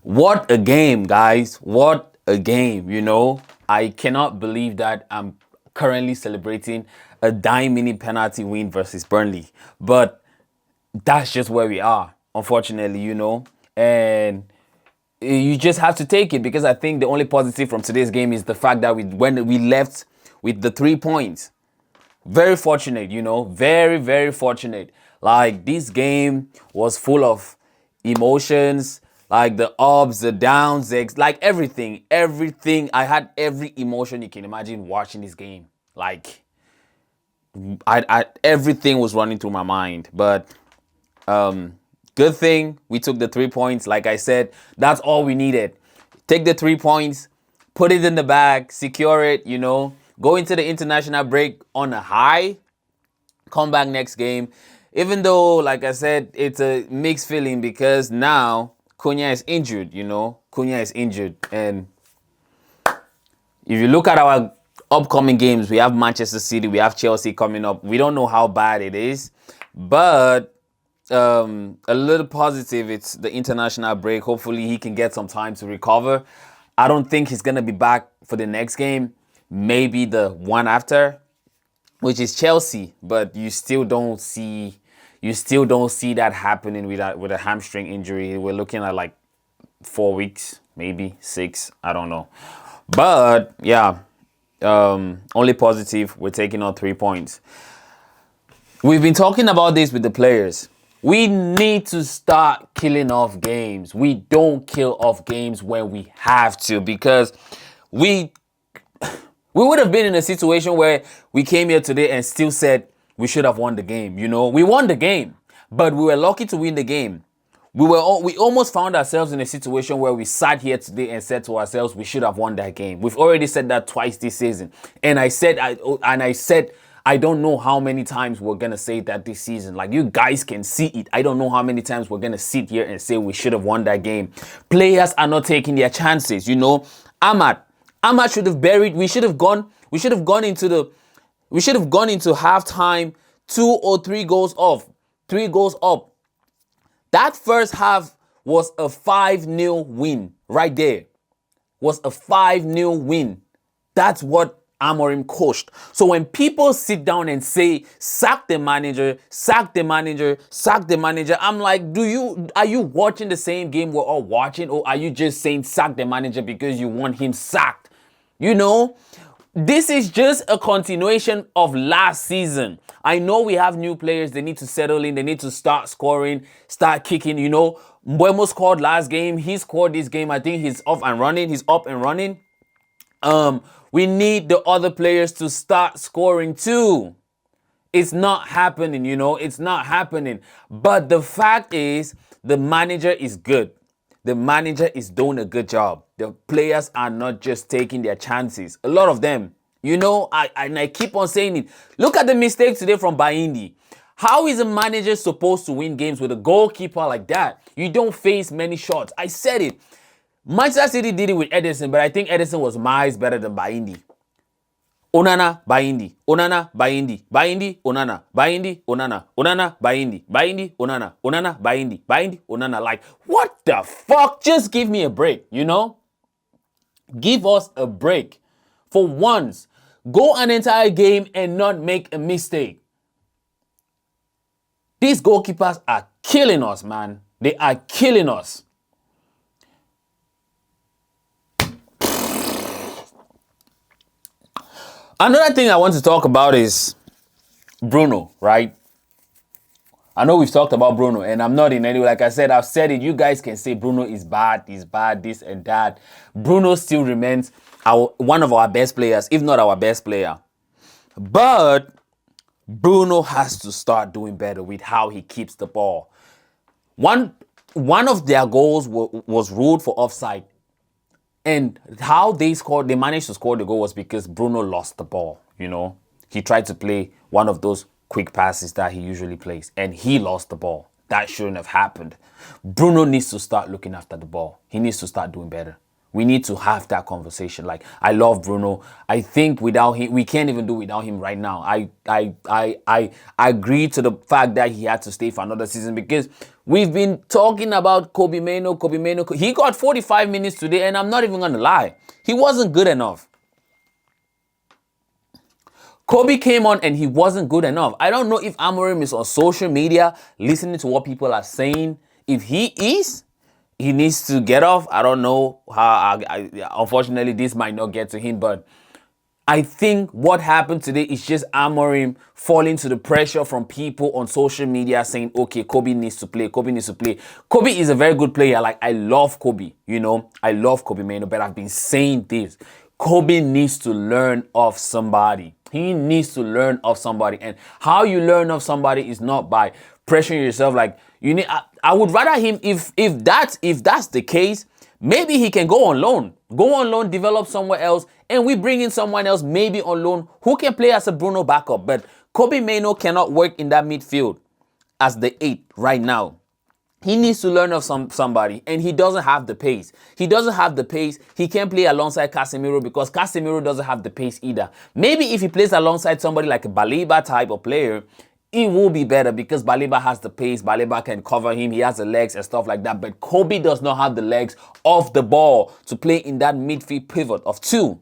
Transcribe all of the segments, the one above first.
What a game, guys. What a game, I cannot believe that I'm currently celebrating a 9-minute penalty win versus Burnley. But that's just where we are, unfortunately, And you just have to take it because I think the only positive from today's game is the fact that when we left with the 3 points. Very fortunate, very, very fortunate. Like, this game was full of emotions, like the ups, the downs, like everything. I had every emotion you can imagine watching this game. Like, everything was running through my mind. But good thing we took the 3 points. Like I said, that's all we needed. Take the 3 points, put it in the bag, secure it, go into the international break on a high, come back next game. Even though, like I said, it's a mixed feeling because now Cunha is injured, Cunha is injured. And if you look at our upcoming games, we have Manchester City, we have Chelsea coming up. We don't know how bad it is, but a little positive, it's the international break. Hopefully he can get some time to recover. I don't think he's going to be back for the next game. Maybe the one after, which is Chelsea, but you still don't see that happening with a hamstring injury. We're looking at like 4 weeks, maybe 6. I don't know. But yeah, only positive, we're taking on 3 points. We've been talking about this with the players. We need to start killing off games. We don't kill off games when we have to, because we would have been in a situation where we came here today and still said we should have won the game. We won the game, but we were lucky to win the game. We almost found ourselves in a situation where we sat here today and said to ourselves we should have won that game. We've already said that twice this season, and I said I don't know how many times we're gonna say that this season. Like, you guys can see it. I don't know how many times we're gonna sit here and say we should have won that game. Players are not taking their chances. Ahmad should have buried. We should have gone into halftime 2 or 3 goals off, 3 goals up. That first half was a 5-0 win right there. Was a 5-0 win. That's what Amorim coached. So when people sit down and say, sack the manager, sack the manager, sack the manager, I'm like, are you watching the same game we're all watching, or are you just saying sack the manager because you want him sacked? This is just a continuation of last season. I know we have new players. They need to settle in. They need to start scoring, start kicking. Mbeumo scored last game. He scored this game. I think he's off and running. He's up and running. We need the other players to start scoring too. It's not happening, It's not happening. But the fact is, the manager is good. The manager is doing a good job. The players are not just taking their chances. A lot of them, I keep on saying it. Look at the mistake today from Baindi. How is a manager supposed to win games with a goalkeeper like that? You don't face many shots. I said it. Manchester City did it with Edison, but I think Edison was miles better than Baindi. Onana, Baindi, Onana, Baindi, Baindi, Onana, Baindi, Onana, Onana, Baindi, Baindi, Onana, Onana, Baindi, Baindi, Onana. Like, what the fuck? Just give me a break, Give us a break. For once, go an entire game and not make a mistake. These goalkeepers are killing us, man. They are killing us. Another thing I want to talk about is Bruno, right? I know we've talked about Bruno, and I'm not in any way. Like I said, I've said it. You guys can say Bruno is bad, this and that. Bruno still remains one of our best players, if not our best player. But Bruno has to start doing better with how he keeps the ball. One of their goals was ruled for offside. And how they managed to score the goal was because Bruno lost the ball, He tried to play one of those quick passes that he usually plays, and he lost the ball. That shouldn't have happened. Bruno needs to start looking after the ball. He needs to start doing better. We need to have that conversation. Like, I love Bruno. I think without him, we can't even do without him right now. I agree to the fact that he had to stay for another season because we've been talking about Kobbie Mainoo. He got 45 minutes today, and I'm not even gonna lie, he wasn't good enough. Kobbie came on and he wasn't good enough. I don't know if Amorim is on social media listening to what people are saying. If he is, he needs to get off. I don't know how. Unfortunately, this might not get to him, but I think what happened today is just Amorim falling to the pressure from people on social media saying, okay, Kobbie needs to play. Kobbie needs to play. Kobbie is a very good player. Like, I love Kobbie, you know. I love Kobbie Mainoo, but I've been saying this. Kobbie needs to learn of somebody. He needs to learn of somebody. And how you learn of somebody is not by pressuring yourself. Like, you need. I would rather him, if that's the case, maybe he can go on loan. Go on loan, develop somewhere else, and we bring in someone else, maybe on loan, who can play as a Bruno backup. But Kobbie Mainoo cannot work in that midfield as the 8 right now. He needs to learn of somebody, and he doesn't have the pace. He doesn't have the pace. He can't play alongside Casemiro because Casemiro doesn't have the pace either. Maybe if he plays alongside somebody like a Baleba type of player, it will be better because Baleba has the pace. Baleba can cover him. He has the legs and stuff like that. But Kobbie does not have the legs off the ball to play in that midfield pivot of 2.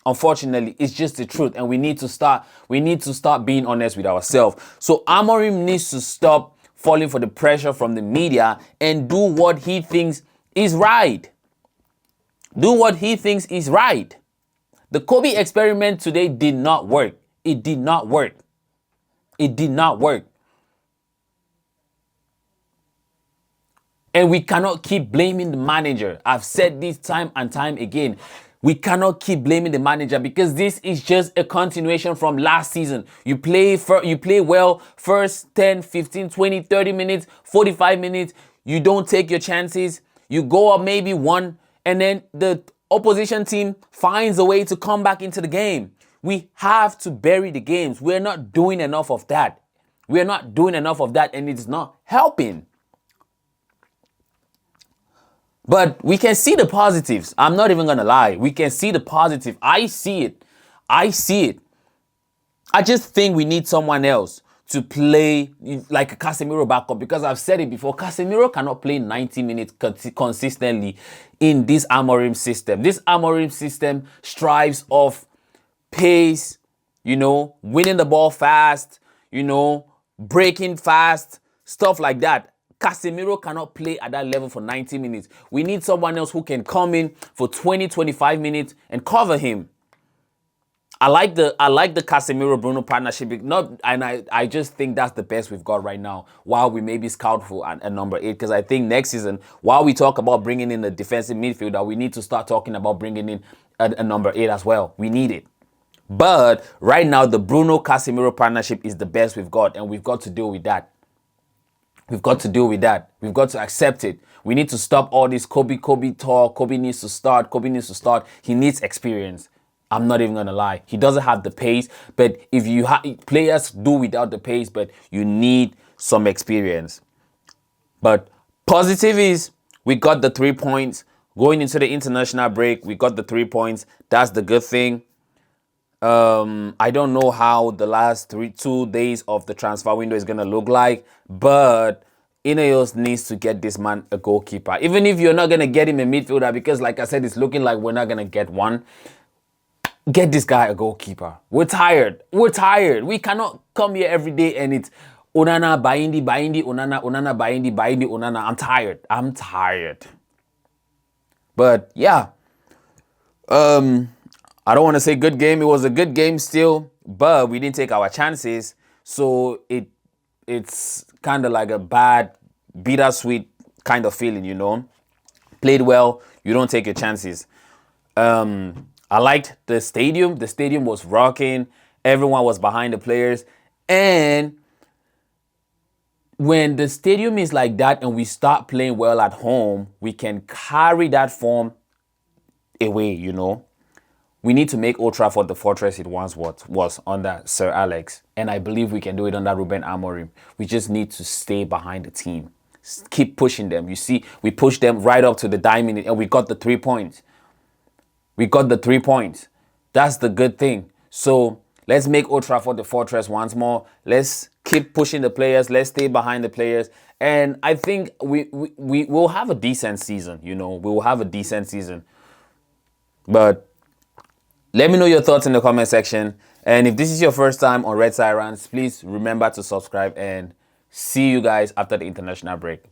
Unfortunately, it's just the truth, and we need to start being honest with ourselves. So Amorim needs to stop falling for the pressure from the media and do what he thinks is right. Do what he thinks is right. The Kobbie experiment today did not work. It did not work. It did not work. And we cannot keep blaming the manager. I've said this time and time again. We cannot keep blaming the manager because this is just a continuation from last season. You play well first 10, 15, 20, 30 minutes, 45 minutes. You don't take your chances. You go up maybe 1, and then the opposition team finds a way to come back into the game. We have to bury the games. We're not doing enough of that. We're not doing enough of that, and it's not helping. But we can see the positives. I'm not even going to lie. We can see the positive. I see it. I just think we need someone else to play like a Casemiro backup because I've said it before. Casemiro cannot play 90 minutes consistently in this Amorim system. This Amorim system strives of pace, you know, winning the ball fast, you know, breaking fast, stuff like that. Casemiro cannot play at that level for 90 minutes. We need someone else who can come in for 20, 25 minutes and cover him. I like the Casemiro-Bruno partnership. I just think that's the best we've got right now while we maybe scout for a number 8. Because I think next season, while we talk about bringing in a defensive midfielder, we need to start talking about bringing in a number 8 as well. We need it. But right now, the Bruno-Casemiro partnership is the best we've got, and we've got to deal with that. We've got to deal with that. We've got to accept it. We need to stop all this Kobbie talk. Kobbie needs to start. Kobbie needs to start. He needs experience. I'm not even going to lie. He doesn't have the pace. But if you players do without the pace, but you need some experience. But positive is we got the 3 points. Going into the international break, we got the 3 points. That's the good thing. I don't know how the last 2 days of the transfer window is going to look like, but Ineos needs to get this man a goalkeeper. Even if you're not going to get him a midfielder, because like I said, it's looking like we're not going to get one. Get this guy a goalkeeper. We're tired. We're tired. We cannot come here every day and it's Onana, Baindi, Onana, Baindi, Onana. I'm tired. But yeah. I don't want to say good game. It was a good game still, but we didn't take our chances. So it's kind of like a bad, bittersweet kind of feeling, you know. Played well, you don't take your chances. I liked the stadium. The stadium was rocking. Everyone was behind the players. And when the stadium is like that and we start playing well at home, we can carry that form away, you know. We need to make Old Trafford the fortress it once was under Sir Alex. And I believe we can do it under Ruben Amorim. We just need to stay behind the team. Keep pushing them. You see, we pushed them right up to the diamond and we got the 3 points. We got the 3 points. That's the good thing. So let's make Old Trafford the fortress once more. Let's keep pushing the players. Let's stay behind the players. And I think we will have a decent season. We will have a decent season. But let me know your thoughts in the comment section. And if this is your first time on Red Sirens, please remember to subscribe and see you guys after the international break.